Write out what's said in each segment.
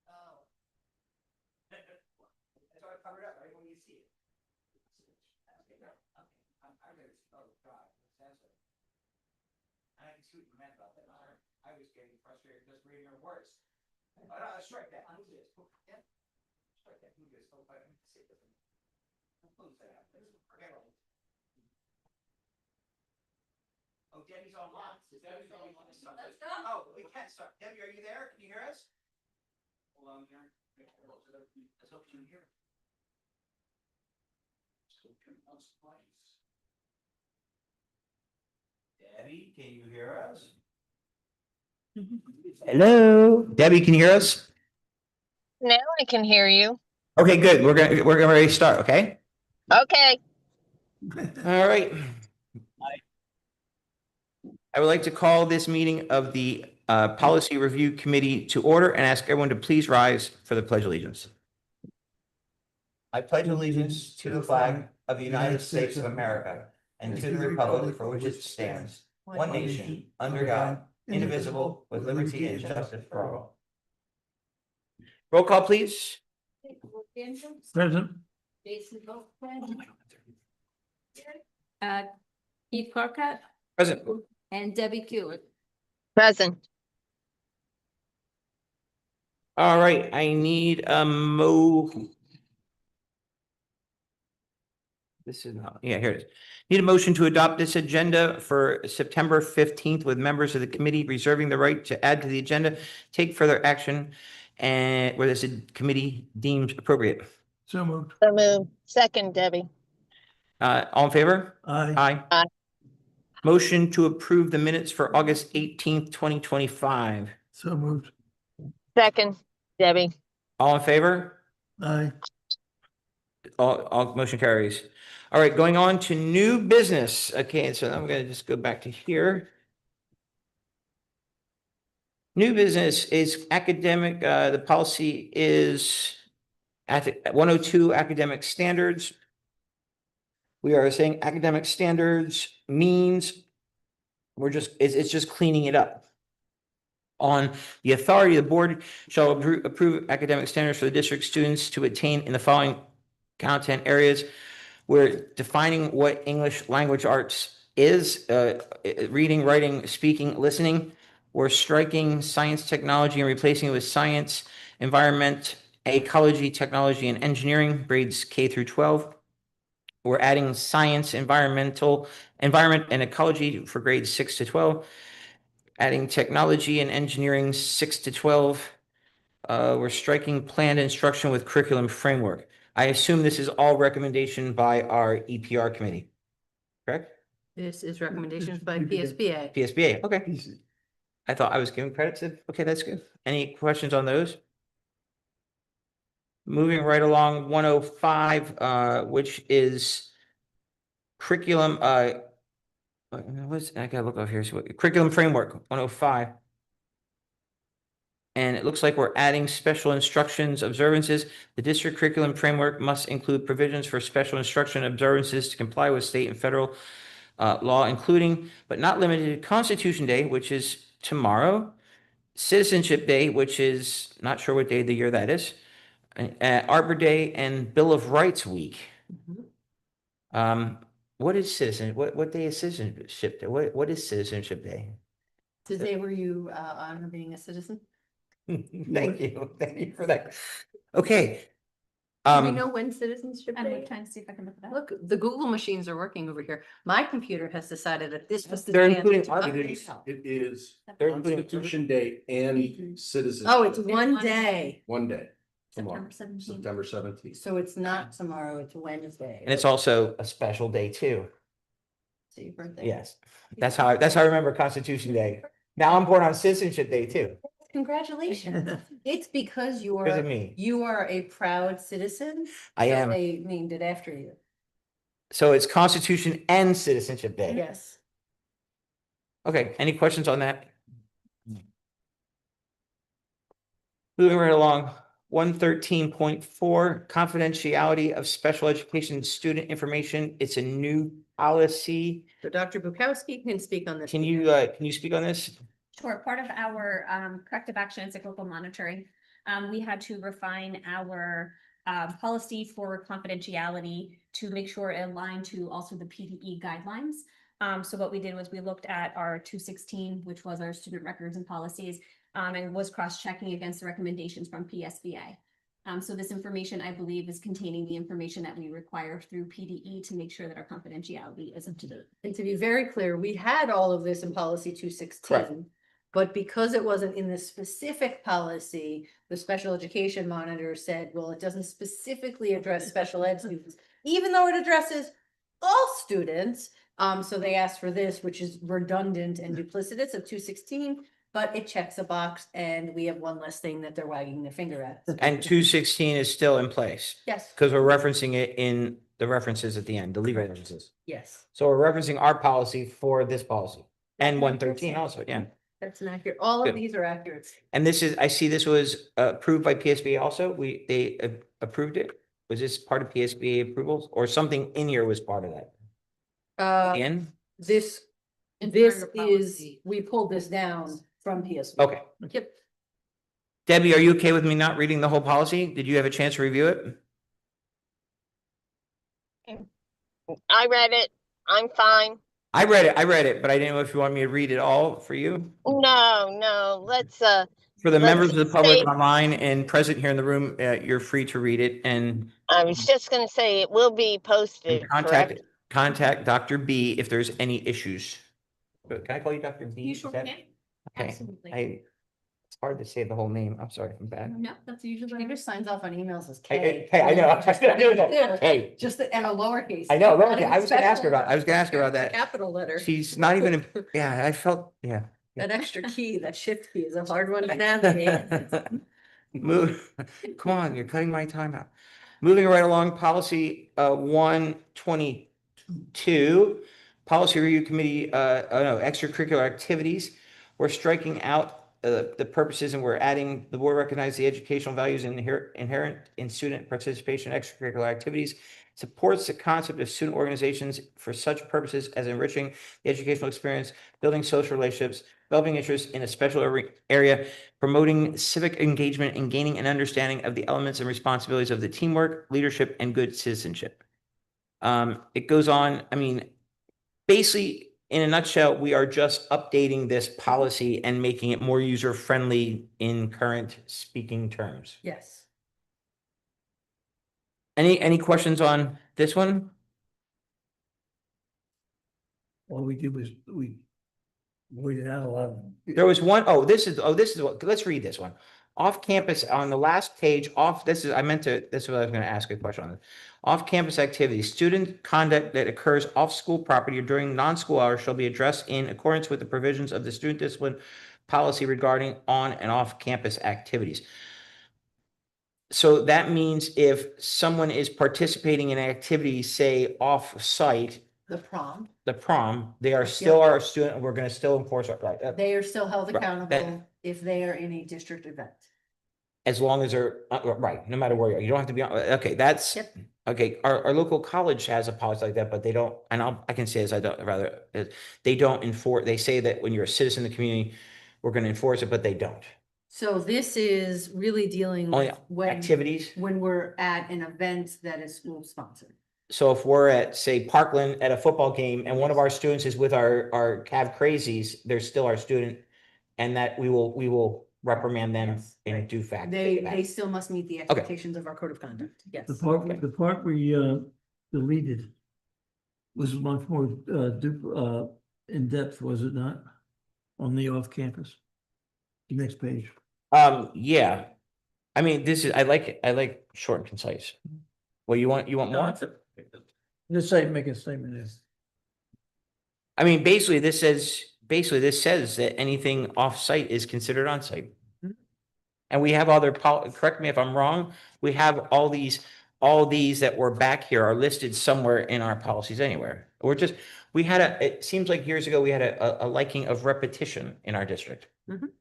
Oh. That's why I covered up, right when you see it. Okay, no, okay. I'm gonna, oh, God, that's it. I can see what you meant about that. I was getting frustrated just reading her words. Oh, no, strike that. Move this. Yeah. Strike that. Move this. Oh, I can see it. Close that out. Forget it. Oh, Debbie's online. Debbie's online. Let's go. Oh, we can start. Debbie, are you there? Can you hear us? Hold on, here. Let's hope you can hear. Debbie, can you hear us? Hello, Debbie, can you hear us? Now I can hear you. Okay, good. We're gonna ready to start, okay? Okay. All right. I would like to call this meeting of the Policy Review Committee to order and ask everyone to please rise for the Pledge of Allegiance. I pledge allegiance to the flag of the United States of America and to the republic for which it stands, one nation, under God, indivisible, with liberty and justice for all. Roll call, please. Present. Jason Volkman. Keith Parkat Present. and Debbie Kulik. Present. All right, I need a This is not, yeah, here it is. Need a motion to adopt this agenda for September 15th with members of the committee reserving the right to add to the agenda, take further action, and where this committee deems appropriate. So moved. So moved. Second, Debbie. All in favor? Aye. Aye. Aye. Motion to approve the minutes for August 18th, 2025. So moved. Second, Debbie. All in favor? Aye. All motion carries. All right, going on to new business. Okay, so I'm gonna just go back to here. New business is academic, the policy is at 102 academic standards. We are saying academic standards means it's just cleaning it up. On the authority, the board shall approve academic standards for the district students to attain in the following content areas. We're defining what English language arts is, reading, writing, speaking, listening. We're striking science, technology, and replacing it with science, environment, ecology, technology, and engineering, grades K through 12. We're adding science, environment, and ecology for grades 6 to 12. Adding technology and engineering 6 to 12. We're striking planned instruction with curriculum framework. I assume this is all recommendation by our EPR committee, correct? This is recommendations by PSBA. PSBA, okay. Easy. I thought I was giving credit to, okay, that's good. Any questions on those? Moving right along, 105, which is curriculum, I gotta look over here, so curriculum framework, 105. And it looks like we're adding special instructions observances. The district curriculum framework must include provisions for special instruction observances to comply with state and federal law, including but not limited to Constitution Day, which is tomorrow, Citizenship Day, which is not sure what day of the year that is, Arbor Day, and Bill of Rights Week. What is what day is Citizenship Day? What is Citizenship Day? The day where you honor being a citizen. Thank you for that. Okay. Do we know when Citizenship I'm Day? trying to see if I can look it up. Look, the Google machines are working over here. My computer has decided that this was the They're day. including I'm- Arbor Day. It is They're including- Constitution Day and Citizenship. Oh, it's one day. One day, tomorrow, September 17th. September 17th. So it's not tomorrow, it's Wednesday. And it's also a special day too. So your birthday. Yes, that's how I remember Constitution Day. Now I'm born on Citizenship Day too, Congratulations. It's because because of me. you are a proud citizen. I so am. They named it after you. So it's Constitution and Citizenship Day. Yes. Okay, any questions on that? Moving right along, 113.4, confidentiality of special education student information. It's a new policy. So Dr. Bukowski can speak on this. Can you speak on this? Sure, part of our corrective action and cyclical monitoring, we had to refine our policy for confidentiality to make sure it aligned to also the PDE guidelines. So what we did was we looked at our 216, which was our student records and policies, and was cross-checking against the recommendations from PSBA. So this information, I believe, is containing the information that we require through PDE to make sure that our confidentiality is up to date. And to be very clear, we had all of this in policy 216. But because it wasn't in the specific policy, the special education monitor said, well, it doesn't specifically address special ed students, even though it addresses all students. So they asked for this, which is redundant and duplicitous of 216, but it checks a box and we have one less thing that they're wagging their finger at. And 216 is still in place Yes, because we're referencing it in the references at the end, the leave references. yes, So we're referencing our policy for this policy and 113 also, yeah. that's an accurate, all of Good. these are accurate. And this is, I see this was approved by PSBA also. They approved it. Was this part of PSBA approvals or something in here was part of that? In? This is, we pulled this down from PSB. Okay. Yep. Debbie, are you okay with me not reading the whole policy? Did you have a chance to review it? I read it. I'm fine. I read it, but I didn't know if you want me to read it all for you. No, let's, For the Let's members of the public say- online and present here in the room, you're free to read it and I was just gonna say it will be posted, correct? contact Dr. B if there's any issues. Can I call you Dr. B? You Is sure that- can? Okay, Absolutely. it's hard to say the whole name. I'm sorry, I'm bad. No, that's usually. He just signs off on emails as Hey, K. I know. I know that. Hey, Just and a lowercase. I know, Not lowercase. even I was gonna ask her special about- I was gonna ask her about that. Capital letter. she's not even, yeah, I felt, yeah. That extra key, that shift key is a hard one to navigate. Move, come on, you're cutting my time out. Moving right along, policy 122, policy review committee, no, extracurricular activities. We're striking out the purposes and we're adding, the board recognizes the educational values inherent in student participation in extracurricular activities, supports the concept of student organizations for such purposes as enriching the educational experience, building social relationships, developing interest in a special area, promoting civic engagement, and gaining an understanding of the elements and responsibilities of the teamwork, leadership, and good citizenship. It goes on, I mean, basically, in a nutshell, we are just updating this policy and making it more user-friendly in current speaking terms. Yes. Any questions on this one? All we did was we did not allow. There was one, this is what, let's read this one. Off campus, on the last page, this is what I was gonna ask a question on. Off campus activities, student conduct that occurs off school property or during non-school hours shall be addressed in accordance with the provisions of the student discipline policy regarding on and off campus activities. So that means if someone is participating in activities, say off-site, The prom, the prom, they are still our student, and we're gonna still enforce our, right, they are still held Right, accountable if they are in a district event. as long as they're, right, no matter where you are, you don't have to be on, okay, that's, Yep. okay, our local college has a policy like that, but they don't, and I can say this, I don't, rather, they don't enforce, they say that when you're a citizen of the community, we're gonna enforce it, but they don't. So this is really dealing Only with activities, when we're at an event that is school sponsored. so if we're at, say, Parkland at a football game, and one of our students is with our Cav Crazies, they're still our student, and that we will reprimand them Yes, in right. due fact. They still must meet the expectations of our code of conduct, yes. The part we deleted was much more in depth, was it not? On the off campus. The next page. Yeah, I mean, this is, I like it, I like short and concise. Well, you want more? Just say, make a statement is. I mean, basically, this says that anything off-site is considered on-site. Mhm. And we have correct me if I'm wrong, we have all these that were back here are listed somewhere in our policies anywhere. It seems like years ago, we had a liking of repetition in our district. Mhm.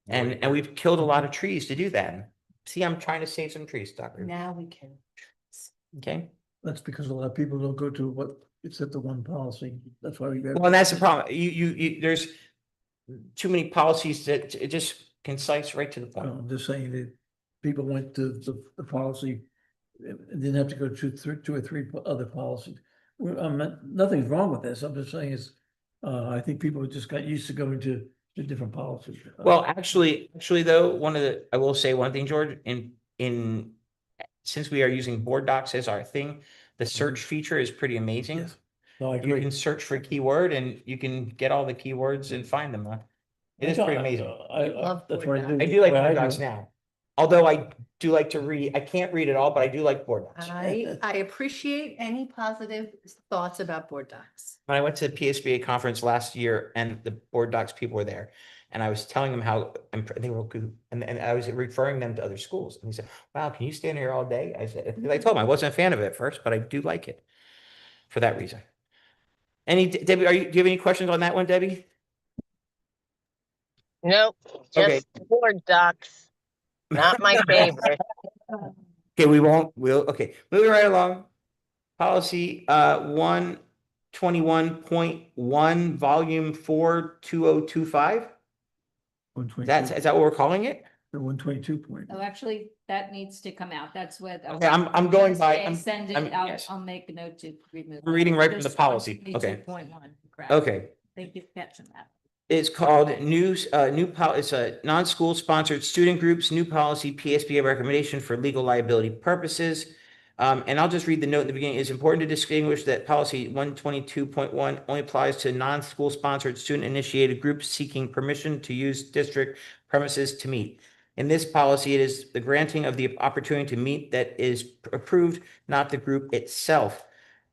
And we've killed a lot of trees to do that. See, I'm trying to save some trees, Doctor. Now we can. Okay, That's because a lot of people don't go to what, except the one policy. That's why we got. well, and that's the problem. You, there's, too many policies that it just concise right to the point. I'm just saying that people went to the policy, didn't have to go to two or three other policies. Nothing's wrong with this. I'm just saying is, I think people just got used to going to different policies. Well, actually though, I will say one thing, George, since we are using board docs as our thing, the search feature is pretty amazing. Yes. No, I You agree. can search for a keyword and you can get all the keywords and find them. It is pretty amazing. Love That's board what I do. I do like Well, board do. docs now. Although I do like to read, I can't read it all, but I do like board docs. I appreciate any positive thoughts about board docs. When I went to the PSBA conference last year and the board docs people were there. And I was telling them how they were good, and I was referring them to other schools. And he said, wow, can you stand here all day? I said, because I told him I wasn't a fan of it at first, but I do like it for that reason. Debbie, do you have any questions on that one, Debbie? Nope, Okay. just board docs. Not my favorite. Okay, okay, moving right along. Policy 121.1, volume 42025. 122, Is that what we're calling it? the 122 point. Oh, actually, that needs to come out. That's what. Okay, I'm going by, Wednesday, Send it out. yes. I'll make a note to remove. I'm reading right from the policy. Okay. 22.1, correct. Okay. Thank you for catching that. It's called it's a non-school sponsored student groups, new policy, PSBA recommendation for legal liability purposes. And I'll just read the note in the beginning. It's important to distinguish that policy 122.1 only applies to non-school sponsored student initiated groups seeking permission to use district premises to meet. In this policy, it is the granting of the opportunity to meet that is approved, not the group itself.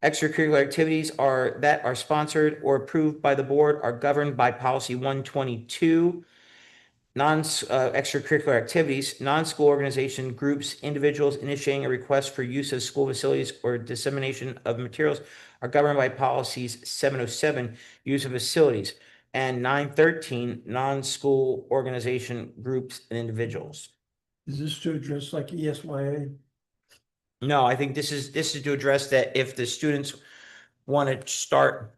Extracurricular activities that are sponsored or approved by the board are governed by policy 122. Extracurricular activities, non-school organization groups, individuals initiating a request for use of school facilities or dissemination of materials are governed by policies 707, use of facilities, and 913, non-school organization groups and individuals. Is this to address like ESYA? No, I think this is to address that if the students want to start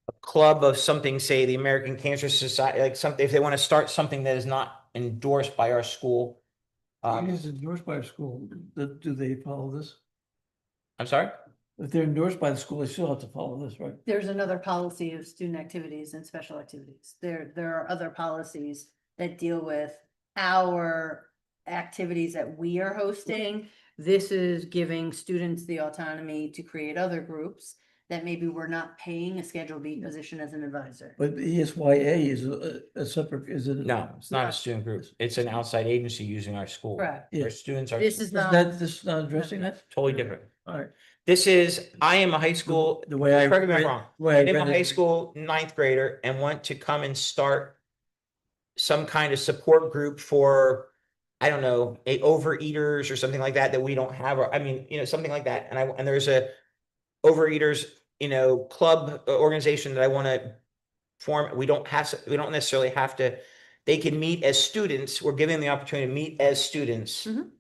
a club of something, say the American Cancer Society, like something, if they want to start something that is not endorsed by our school. It is endorsed by our school. Do they follow this? I'm sorry? If they're endorsed by the school, they still have to follow this, right? There's another policy of student activities and special activities. There are other policies that deal with our activities that we are hosting. This is giving students the autonomy to create other groups that maybe we're not paying a Schedule B position as an advisor. But ESYA is a separate, is it? No, it's not a student group. It's an outside agency using our school. Correct. Our students are This is not. This is not addressing that? totally different. All right. I am a high school, The way I. correct me if I'm read- wrong. the way I I'm a read it- high school ninth grader and want to come and start some kind of support group for, I don't know, overeaters or something like that we don't have, or I mean, something like that. And there's a overeaters, club organization that I want to form. We don't necessarily have to, they can meet as students. We're giving them the opportunity to meet as students. Mhm.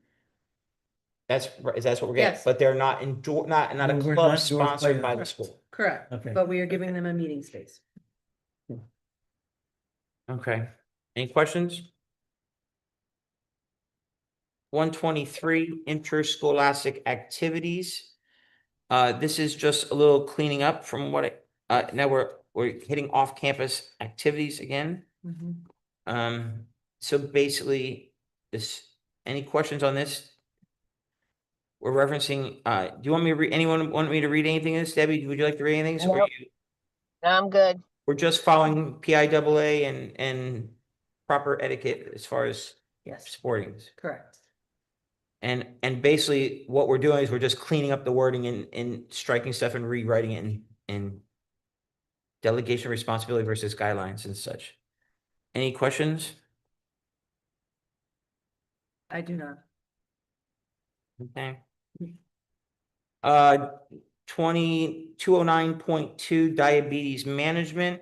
That's what we're getting, Yes. but they're not not a We're not club endorsed by sponsored the- by the school. Correct, Okay. but we are giving them a meeting space. Okay, any questions? 123, interscholastic activities. This is just a little cleaning up from now we're hitting off-campus activities again. So basically, any questions on this? We're referencing, do you want me to read, anyone want me to read anything in this? Debbie, would you like to read anything? So Nope. I'm good. we're just following PIAA and proper etiquette as far as Yes, sportings. correct. And basically what we're doing is we're just cleaning up the wording and striking stuff and rewriting it in delegation of responsibility versus guidelines and such. Any questions? I do not. Okay. 2209.2 diabetes management.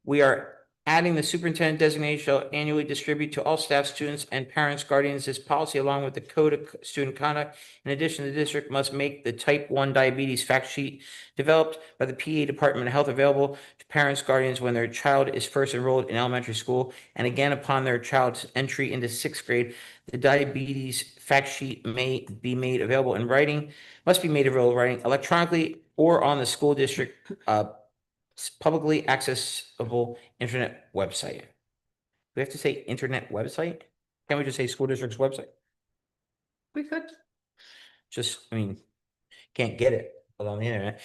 We are adding the superintendent designation shall annually distribute to all staff, students, and parents, guardians this policy along with the code of student conduct. In addition, the district must make the type 1 diabetes fact sheet developed by the PA Department of Health available to parents, guardians when their child is first enrolled in elementary school, and again upon their child's entry into sixth grade. The diabetes fact sheet may be made available in writing, must be made available in writing electronically or on the school district publicly accessible internet website. We have to say internet website? Can't we just say school district's website? We could. Just, I mean, can't get it on the internet.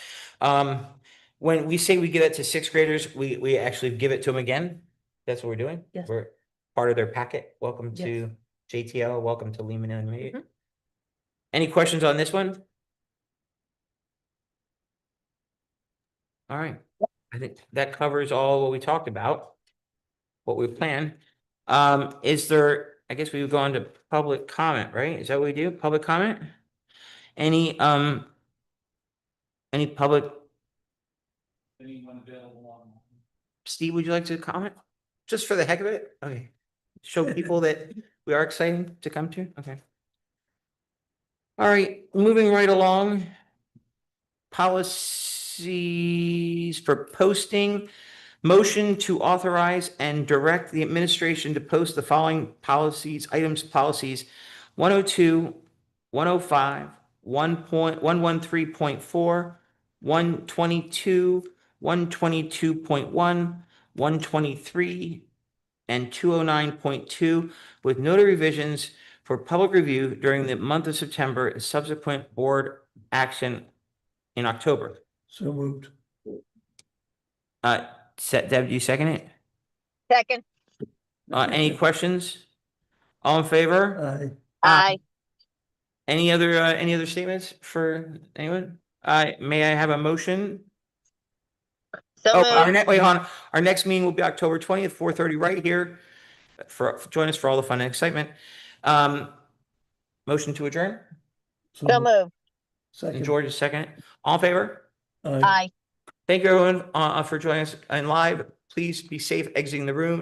When we say we give it to sixth graders, we actually give it to them again? That's what we're doing? Yes. We're part of their packet. Welcome Yes. to JTL, welcome to Lehman and me. Mhm. Any questions on this one? All right, I think that covers all what we talked about, what we planned. Is there, I guess we would go on to public comment, right? Is that what we do? Public comment? Any public? Steve, would you like to comment? Just for the heck of it? Okay. Show people that we are excited to come to? Okay. All right, moving right along. Policies for posting. Motion to authorize and direct the administration to post the following policies, policies 102, 105, 1.113.4, 122, 122.1, 123, and 209.2 with noted revisions for public review during the month of September and subsequent board action in October. So moved. Deb, do you second it? second, Any questions? All in favor? aye, Any other statements for anyone? May I have a motion? so Oh, our moved, next, wait, hold on. Our next meeting will be October 20th, 4:30, right here. Join us for all the fun and excitement. Motion to adjourn? so moved, And Second. George is second. All in favor? Aye. aye. Thank you, everyone, for joining us in live. Please be safe exiting the room.